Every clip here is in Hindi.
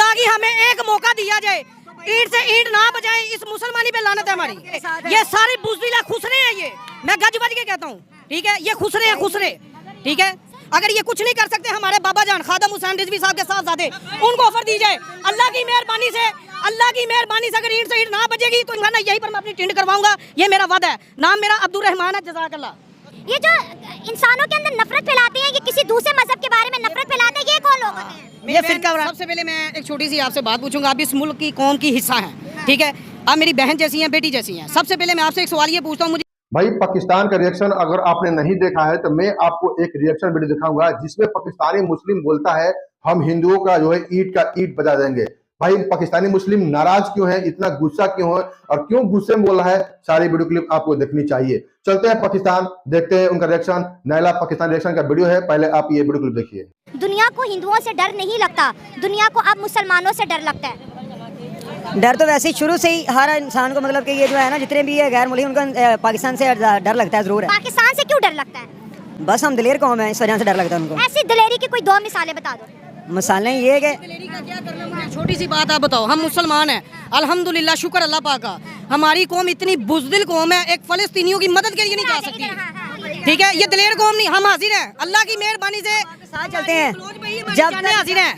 खुदा की हमें एक मौका दिया जाए, ईंट से ईंट ना बजाए, इस मुसलमानी पे लानत है हमारी। ये सारे बुज़दिला खुसरे हैं, ये मैं गज बज के कहता हूँ, ठीक है, ये खुसरे हैं, खुसरे, ठीक है। अगर ये कुछ नहीं कर सकते हमारे बाबा जान खादम हुसैन रिजवी साहब के साहबजादे, उनको ऑफर दी जाए। अल्लाह की मेहरबानी से अगर ईंट से ईंट ना बजेगी तो इनका यहीं पर मैं अपनी टेंट करवाऊंगा, ये मेरा वादा है। नाम मेरा अब्दुल रहमान है, जज़ाकल्लाह। ये जो इंसानों के अंदर नफरत फैलाते हैं, ये किसी दूसरे मजहब के बारे में नफरत फैलाते हैं, ये कौन लोग होते हैं? ये फिरका। सबसे पहले मैं एक छोटी सी आपसे बात पूछूंगा, आप इस मुल्क की कौम की हिस्सा हैं, ठीक है, आप मेरी बहन जैसी हैं, बेटी जैसी हैं। सबसे पहले मैं आपसे एक सवाल ये पूछता हूँ, मुझे भाई पाकिस्तान का रिएक्शन अगर आपने नहीं देखा है तो मैं आपको एक रिएक्शन वीडियो दिखाऊंगा जिसमें पाकिस्तानी मुस्लिम बोलता है हम हिंदुओं का जो है ईंट का ईंट बजा देंगे। भाई पाकिस्तानी मुस्लिम नाराज क्यों है, इतना गुस्सा क्यों है और क्यों गुस्से में बोल रहा है, सारी वीडियो क्लिप आपको देखनी चाहिए। चलते हैं पाकिस्तान, देखते हैं उनका रिएक्शन। नैला पाकिस्तान रिएक्शन का वीडियो है, पहले आप ये वीडियो क्लिप देखिए। दुनिया को हिंदुओं से डर नहीं लगता, दुनिया को अब मुसलमानों से डर लगता है। डर तो वैसे ही शुरू से ही हर इंसान को, मतलब कि ये जो है ना, जितने भी ये गैर मुल्क उनको पाकिस्तान से डर लगता है, जरूर है। पाकिस्तान से क्यों डर लगता है? बस हम दिलेर कौम है, इस वजह से डर लगता है उनको। ऐसी दिलेरी की कोई दो मिसालें बता दो। मिसालें ये कि छोटी सी बात आप बताओ, हम मुसलमान हैं, अल्हम्दुलिल्लाह, शुक्र अल्लाह पाक का, हमारी कौम इतनी बुज़दिल कौम है, एक फलस्तीनियों की मदद के लिए नहीं जा सकती, ठीक है, ये दिलेर कौम नहीं। हम हाजिर हैं, अल्लाह की मेहरबानी से साथ चलते हैं, जब हाजिर हैं,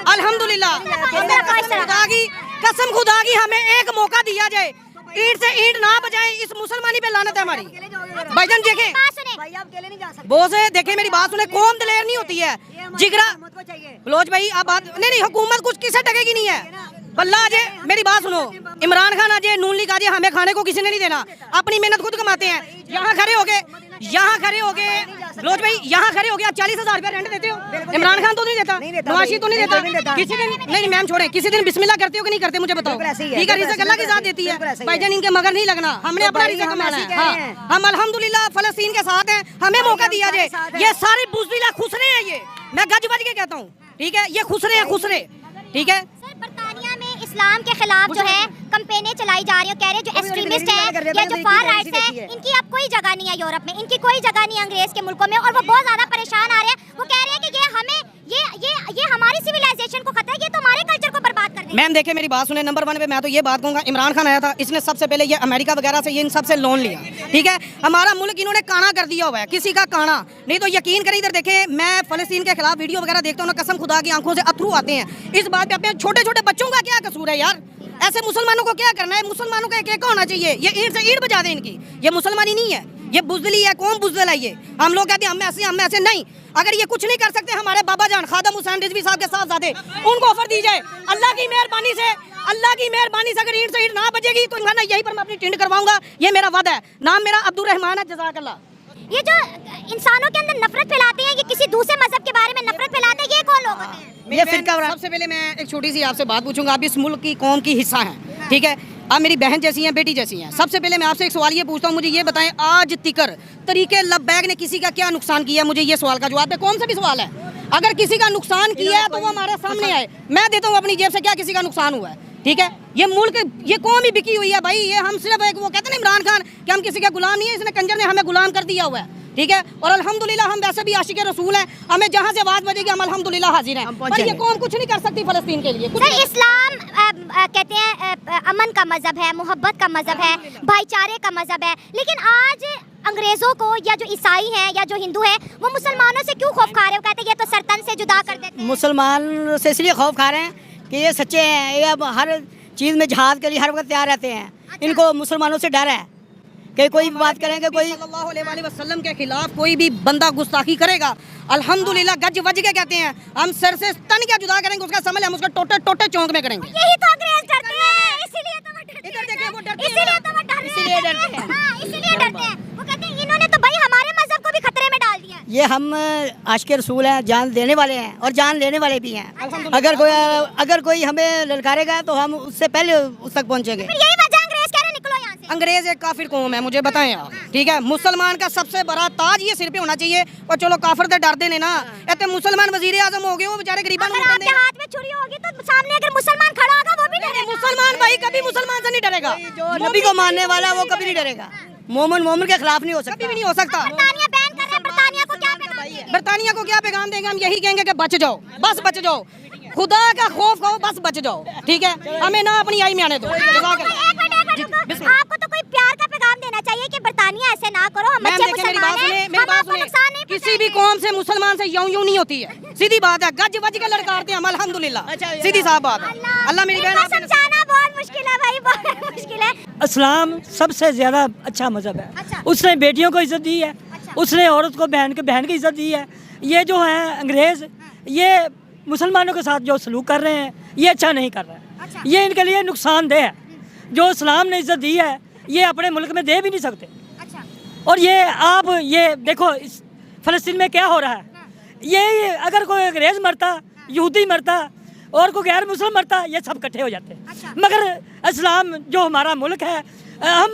अल्हम्दुलिल्लाह। कसम खुदा की हमें एक मौका दिया जाए, ईंट से ईंट ना बजाए, इस मुसलमानी पे लानत है हमारी। भाईजान देखे, बोस देखे, मेरी बात सुने, कौम दिलेर नहीं होती है, जिगरा। बलोच भाई आप बात नहीं, हुकूमत कुछ किसे टकेगी नहीं है। बल्ला अजय मेरी बात सुनो, इमरान खान अजय, नून लीग अजय, हमें खाने को किसी ने नहीं देना, अपनी मेहनत खुद कमाते हैं। यहाँ खड़े हो गए बलोच भाई, यहाँ खड़े हो गए, आप 40,000 रुपया रेंट देते हो, इमरान खान तो नहीं देता, नवाशी तो नहीं देता, किसी दिन नहीं मैम छोड़े, किसी दिन बिस्मिल्लाह करते हो कि नहीं करते मुझे बताओ, ठीक है, रिज़्क़ अल्लाह की ज़ात देती है, भाईजान इनके मगर नहीं लगना, हमने अपना रिज़्क़ कमाना है। हाँ, हम अल्हम्दुलिल्लाह फलस्तीन के साथ हैं, हमें मौका दिया जाए। ये सारे बुज़दिला खुसरे हैं, ये मैं गज बज के कहता हूँ, ठीक है, ये खुसरे हैं, खुसरे, ठीक है। बरतानिया में इस्लाम के खिलाफ जो है कैंपेनें चलाई जा रही है, कह रहे जो एक्सट्रीमिस्ट है या जो फार राइट्स है, इनकी अब कोई जगह नहीं है यूरोप में, इनकी कोई जगह नहीं है अंग्रेज के मुल्कों में, और वो बहुत ज्यादा परेशान आ रहे हैं। वो कह रहे हैं कि ये हमें ये हमारी सिविलाइजेशन को खतरा है, ये तो हमारे कल्चर को बर्बाद कर देंगे। मैम देखिए मेरी बात सुने, नंबर 1 पे मैं तो ये बात कहूँगा, इमरान खान आया था, इसने सबसे पहले ये अमेरिका वगैरह से ये इन सबसे लोन लिया, ठीक है, हमारा मुल्क इन्होंने काना कर दिया हुआ है, किसी का काना नहीं। तो यकीन करें, इधर देखें, मैं फलस्तीन के खिलाफ वीडियो वगैरह देखता हूँ ना, कसम खुदा की आंखों से अथरू आते हैं इस बात पे। अपने छोटे छोटे बच्चों का क्या कसूर है यार, ऐसे मुसलमानों को क्या करना है? मुसलमानों का एक होना चाहिए, ये ईंट से ईंट बजा दे इनकी, ये मुसलमानी नहीं है, ये बुज़दिली है, कौन बुज़दिल है ये? हम लोग कहते हैं हम ऐसे नहीं। अगर ये कुछ नहीं कर सकते हमारे बाबा जान खादम हुसैन रिजवी साहब के साहबजादे, उनको ऑफर दी जाए। अल्लाह की मेहरबानी से अगर ईंट से ईंट ना बजेगी तो इनका यहीं पर मैं अपनी टेंट करवाऊंगा, ये मेरा वादा है। नाम मेरा अब्दुल रहमान है, जज़ाकल्लाह। ये जो इंसानों के अंदर नफरत फैलाते हैं, ये किसी दूसरे मजहब के बारे में नफरत फैलाते हैं, ये कौन लोग होते हैं? ये फिरका। सबसे पहले मैं एक छोटी सी आपसे बात पूछूंगा, आप इस मुल्क की कौम की हिस्सा हैं, ठीक है, आप मेरी बहन जैसी हैं, बेटी जैसी हैं। सबसे पहले मैं आपसे एक सवाल ये पूछता हूँ, मुझे ये बताएं, आज तिकर तरीके लब्बैक ने किसी का क्या नुकसान किया? मुझे ये सवाल का जवाब है, कौन सा भी सवाल है, अगर किसी का नुकसान किया है तो वो हमारे सामने आए, मैं देता हूँ अपनी जेब से क्या किसी का नुकसान हुआ है, ठीक है। ये मुल्क, ये कौम ही बिकी हुई है भाई, ये हम सिर्फ एक, वो कहते हैं इमरान खान कि हम किसी का गुलाम नहीं है, इसने कंजर ने हमें गुलाम कर दिया हुआ है, ठीक है। और अल्हम्दुलिल्लाह हम वैसे भी आशिक रसूल हैं, हमें जहाँ से आवाज़ बजेगी हम अल्हम्दुलिल्लाह हाजिर हैं, पर ये कौम कुछ नहीं कर सकती फलस्तीन के लिए। सर, इस्लाम कहते हैं अमन का मजहब है, मोहब्बत का मजहब है, भाईचारे का मजहब है, लेकिन आज अंग्रेजों को या जो ईसाई हैं या जो हिंदू है, वो मुसलमानों से क्यों खौफ खा रहे हैं? वो कहते हैं ये तो सरतन से जुदा कर देते हैं। मुसलमान से इसलिए खौफ खा रहे हैं कि ये सच्चे हैं, ये अब हर चीज़ में जहाद के लिए हर वक्त तैयार रहते हैं। इनको मुसलमानों से डर है कि कोई भी बात करेंगे, कोई सल्लल्लाहु अलैहि वसल्लम के खिलाफ कोई भी बंदा गुस्ताखी करेगा, अल्हम्दुलिल्लाह गज वज के कहते हैं, हम सर से तन क्या जुदा करेंगे उसका समझ, हम उसका टोटे टोटे चौंक में करेंगे। यही तो अंग्रेज डरते हैं, इसीलिए तो वो डरते हैं। इधर देखिए, वो डरते हैं, इसीलिए तो वो डरते हैं, इसीलिए डरते हैं। हाँ, इसीलिए डरते हैं। वो कहते हैं इन्होंने तो भाई हमारे मजहब को भी खतरे में डाल दिया। ये हम आशिक रसूल हैं, जान देने वाले हैं और जान लेने वाले भी हैं। अगर कोई हमें ललकारेगा तो हम उससे पहले उस तक पहुँचेंगे। यही वजह अंग्रेज कह रहे निकलो यहाँ से। अंग्रेज एक काफिर कौम है, मुझे बताएं आप, ठीक है। मुसलमान का सबसे बड़ा ताज ये सिर पे होना चाहिए, और चलो काफिर तो डर देने ना, इतने मुसलमान वजीर आजम हो गए, वो बेचारे गरीबों को आपके हाथ में छुरी होगी तो सामने अगर मुसलमान खड़ा होगा वो भी डरेगा। मुसलमान भाई कभी मुसलमान से नहीं डरेगा, जो नबी को मानने वाला वो कभी नहीं डरेगा, मोमिन के खिलाफ नहीं हो सकता, कभी भी नहीं हो सकता। बरतानिया बैन कर रहे हैं, बरतानिया को क्या पैगाम देंगे? बरतानिया को क्या पैगाम देंगे? हम यही कहेंगे कि बच जाओ, बस बच जाओ। खुदा का खौफ खाओ, बस बच जाओ, ठीक है। हमें ना अपनी आई में आने दो। आपको तो कोई प्यार का पैगाम देना चाहिए कि बरतानिया ऐसे ना करो, हम अच्छे मुसलमान हैं, हम आपको नुकसान नहीं किसी भी कौम से मुसलमान से यूं नहीं होती है, सीधी बात है। गज वज के लड़काते हैं हम, अल्हम्दुलिल्लाह, सीधी साफ बात है। अल्लाह मेरी बहन समझाना बहुत मुश्किल है भाई, बहुत मुश्किल है। इस्लाम सबसे ज्यादा अच्छा मजहब है। अच्छा। उसने बेटियों को इज्जत दी है, अच्छा। उसने औरत को बहन की इज्जत दी है। ये जो है अंग्रेज, ये मुसलमानों के साथ जो सलूक कर रहे हैं, ये अच्छा नहीं कर रहे हैं। अच्छा। ये इनके लिए नुकसानदेह है। जो इस्लाम ने इज्जत दी है, ये अपने मुल्क में दे भी नहीं सकते। अच्छा। और ये आप ये देखो इस फ़लस्तीन में क्या हो रहा है। ये अगर कोई अंग्रेज मरता, यहूदी मरता और कोई गैर मुस्लिम मरता, ये सब इकट्ठे हो जाते हैं। अच्छा। मगर इस्लाम जो हमारा मुल्क है, हम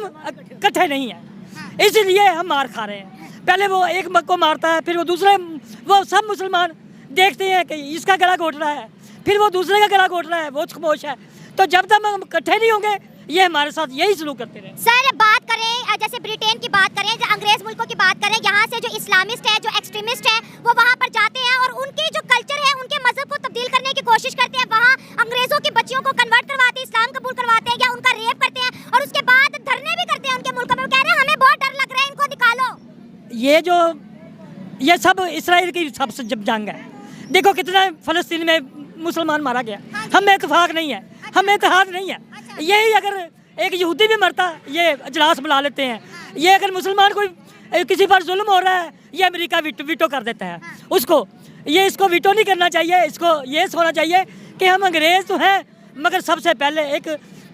इकट्ठे नहीं हैं, इसलिए हम मार खा रहे हैं। पहले वो एक को मारता है, फिर वो दूसरे, वो सब मुसलमान देखते हैं कि इसका गला घोट रहा है, फिर वो दूसरे का गला घोट रहा है, वो खामोश है। तो जब तक हम इकट्ठे नहीं होंगे, ये हमारे साथ यही सलूक करते रहे। सर बात करें जैसे ब्रिटेन की बात करें, जो अंग्रेज मुल्कों की बात करें, यहाँ से जो इस्लामिस्ट है, जो एक्सट्रीमिस्ट है, वो वहाँ पर जाते हैं और उनके जो कल्चर है, उनके मजहब को तब्दील करने की कोशिश करते हैं। वहाँ अंग्रेजों की बच्चियों को कन्वर्ट करवाते हैं, इस्लाम कबूल करवाते हैं या उनका रेप करते हैं, और उसके बाद धरने भी करते हैं उनके मुल्क में। वो कह रहे हैं हमें बहुत डर लग रहा है, इनको निकालो। ये सब इसराइल की सबसे जब जंग है। देखो कितना फ़लस्तीन में मुसलमान मारा गया, हम इत्तेफाक नहीं है, हम इत्तेहाद नहीं है। यही अगर एक यहूदी भी मरता, ये अजलास बुला लेते हैं। ये अगर मुसलमान कोई किसी पर जुल्म हो रहा है, ये अमेरिका वीटो कर देता है उसको। ये इसको वीटो नहीं करना चाहिए, इसको ये होना चाहिए कि हम अंग्रेज़ तो हैं, मगर सबसे पहले एक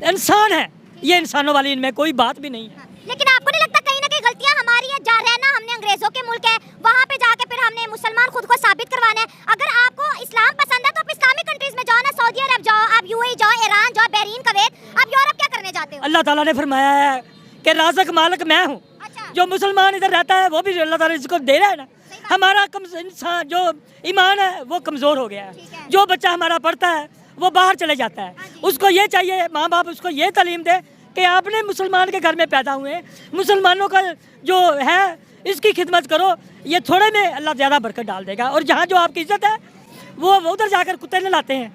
इंसान है। ये इंसानों वाली इनमें कोई बात भी नहीं है। लेकिन आपको नहीं लगता कहीं ना कहीं गलतियां हमारी है? जा रहना हमने अंग्रेजों के मुल्क है, वहाँ पे जाके फिर हमने मुसलमान खुद को साबित करवाना है। अगर आपको इस्लाम पसंद है तो आप इस्लामिक कंट्रीज में जाओ ना, सऊदी अरब जाओ, आप यूएई जाओ, ईरान जाओ, बहरीन, कुवैत। आप यूरोप क्या करने जाते हो? अल्लाह ताला ने फरमाया है कि राज़िक मालिक मैं हूँ। अच्छा। जो मुसलमान इधर रहता है, वो भी अल्लाह ताला इसको दे रहा है ना। हमारा इंसान जो ईमान है वो कमज़ोर हो गया है। जो बच्चा हमारा पढ़ता है वो बाहर चले जाता है। उसको ये चाहिए, माँ बाप उसको ये तालीम दे कि आपने मुसलमान के घर में पैदा हुए, मुसलमानों का जो है इसकी खिदमत करो। ये थोड़े में अल्लाह ज़्यादा बरकत डाल देगा। और जहाँ जो आपकी इज्जत है, वो उधर जाकर कुत्ते न लाते हैं।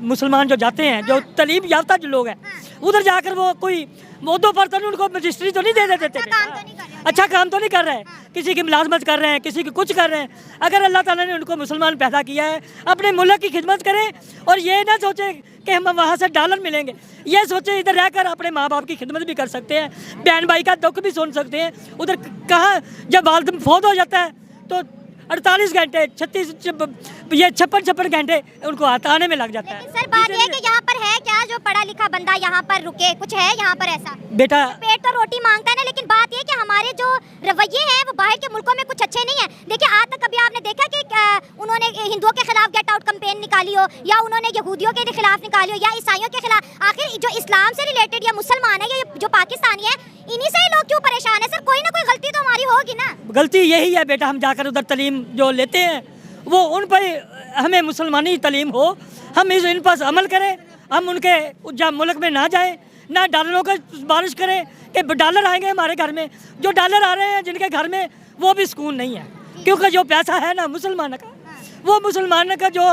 मुसलमान जो जाते हैं, जो तालीम याफ्ता जो लोग हैं, उधर जाकर वो कोई मोदों पर तो उनको रजिस्ट्री तो नहीं दे देते। अच्छा काम तो नहीं कर रहे, किसी की मुलाजमत कर रहे हैं, किसी की कुछ कर रहे हैं। अगर अल्लाह ताला ने उनको मुसलमान पैदा किया है, अपने मुल्क की खिदमत करें। और ये ना सोचे कि हम वहाँ से डॉलर मिलेंगे, ये सोचे इधर रहकर अपने माँ बाप की खिदमत भी कर सकते हैं, बहन भाई का दुख भी सुन सकते हैं। उधर कहाँ जब वालिद फौत हो जाता है तो 48 घंटे 56 घंटे उनको आने में लग जाता है। सर बात ये है कि यहाँ पर है क्या जो पढ़ा लिखा बंदा यहाँ पर रुके, कुछ है यहाँ पर ऐसा? बेटा पेट तो रोटी मांगता है ना, लेकिन बात ये कि हमारे जो रवैये हैं वो बाहर के मुल्कों में कुछ अच्छे नहीं है। देखिए आज तक कभी आपने देखा कि उन्होंने हिंदुओं के खिलाफ गेट आउट कैंपेन निकाली हो, या उन्होंने यहूदियों के खिलाफ निकाली हो, या ईसाइयों के खिलाफ? आखिर जो इस्लाम से रिलेटेड या मुसलमान है या जो पाकिस्तानी है, इन्हीं से ही लोग क्यों परेशान है? सर कोई ना कोई गलती तो हमारी होगी ना। गलती यही है बेटा, हम जाकर उधर तालीम जो लेते हैं वो उन पर हमें मुसलमानी तालीम हो, हम इन पर अमल करें। हम उनके जब मुल्क में ना जाएं, ना डॉलरों का बारिश करें कि डॉलर आएंगे हमारे घर में। जो डॉलर आ रहे हैं जिनके घर में, वो भी सुकून नहीं है, क्योंकि जो पैसा है ना मुसलमान का, वो मुसलमान का जो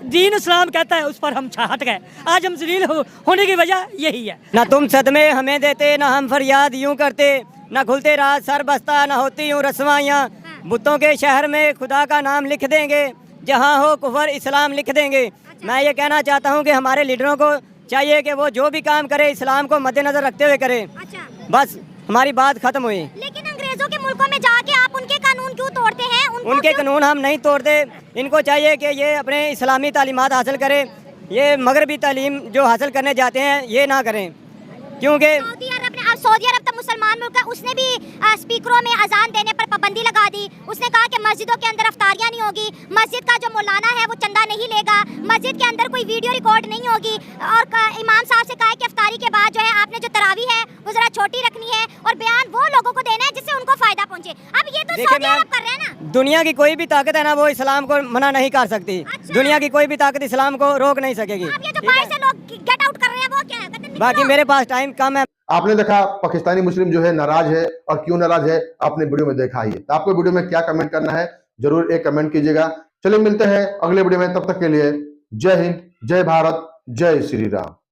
दीन इस्लाम कहता है उस पर हम हट गए। आज हम जलील होने की वजह यही है। ना तुम सदमे हमें देते, ना हम फरियाद यूं करते, ना खुलते रात सर बस्ता, ना होती यूं रस्वाइयाँ। बुतों के शहर में खुदा का नाम लिख देंगे, जहाँ हो कुफर इस्लाम लिख देंगे। मैं ये कहना चाहता हूँ कि हमारे लीडरों को चाहिए कि वो जो भी काम करे इस्लाम को मद्देनजर रखते हुए करे। बस हमारी बात खत्म हुई। लेकिन अंग्रेजों के मुल्कों में जाके आप उनके कानून क्यों तोड़ते हैं? उनके कानून हम नहीं तोड़ते। इनको चाहिए कि ये अपने इस्लामी तालीमात हासिल करें, ये मगरबी तालीम जो हासिल करने जाते हैं ये ना करें, क्योंकि सऊदी अरब तो मुसलमान मुल्क है, उसने भी स्पीकरों में अजान देने पर पाबंदी लगा दी। उसने कहा कि मस्जिदों के अंदर अफ्तारियां नहीं होगी, मस्जिद का जो मौलाना है वो चंदा नहीं लेगा, मस्जिद के अंदर कोई वीडियो रिकॉर्ड नहीं होगी, और इमाम साहब से कहा कि अफ्तारी के बाद जो है आपने जो तरावी है वो जरा छोटी रखनी है, और बयान वो लोगों को देना है जिससे उनको फायदा पहुंचे। अब ये तो सऊदी अरब कर रहे हैं ना। दुनिया की कोई भी ताकत है ना, वो इस्लाम को मना नहीं कर सकती। दुनिया की कोई भी ताकत इस्लाम को रोक नहीं सकेगी। अब ये जो बाहर से लोग गेट आउट कर रहे हैं वो क्या है? बाकी मेरे पास टाइम कम है। आपने देखा पाकिस्तानी मुस्लिम जो है नाराज है, और क्यों नाराज है आपने वीडियो में देखा ही है। तो आपको वीडियो में क्या कमेंट करना है जरूर एक कमेंट कीजिएगा। चलिए मिलते हैं अगले वीडियो में, तब तक के लिए जय हिंद, जय भारत, जय श्री राम।